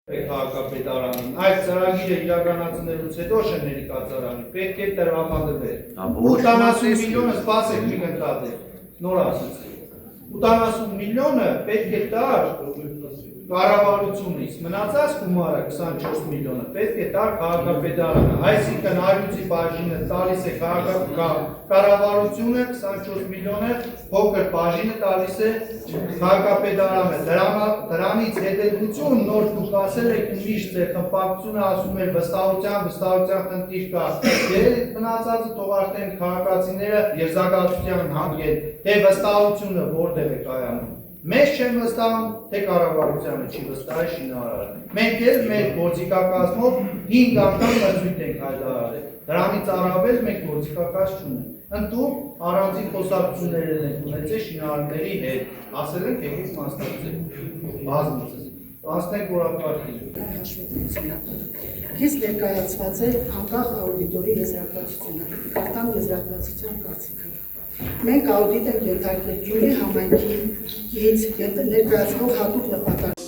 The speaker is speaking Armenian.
Քաղաքապետարանին, այդ ծրագիրը իրականացնելուց հետո շների կացարանի պետք է տրամադրվել։ 80 միլիոնը սպասեք մի գնդատել, նոր ասացի։ 80 միլիոնը պետք է տար կառավարությունից, մնացած գումարը 24 միլիոնը պետք է տար քաղաքապետարանը, այսինքն արյուծի բաժինը տալիս է կառավարությունը, 24 միլիոնը փոքր բաժինը տալիս է քաղաքապետարանը, դրանից հետևություն նոր դուք ասել եք միշտ է խմբակցությունը ասում էր վստահության խնդիր կա, երեք մնացածը թող արդեն քաղաքացիները եզրակացության հանգեն, թե վստահությունը որտեղ է կայանում։ Մեզ չեն վստահում, թե կառավարությանը չի վստահի շինարարը։ Մենք էլ մեր գործիքակազմով 5 անգամ մրցույթ ենք հայտարարել։ Դրանից առավել մենք գործիքակաց չունենք։ Ընդդուք առանձին խոսակցություններ ենք ունեցել շինարարների հետ, ասել ենք եկեք մասնակցեք, բազմիցս։ Անցնենք որակարգին։ Քիչ ներկայացված է անկախ աուդիտորի եզրակացությունը, կարտան եզրակացության կարծիքը։ Մենք աուդիտ ենք ենթարկել Գյումրի համայնքից ներկայացնող հատուկ նպատակ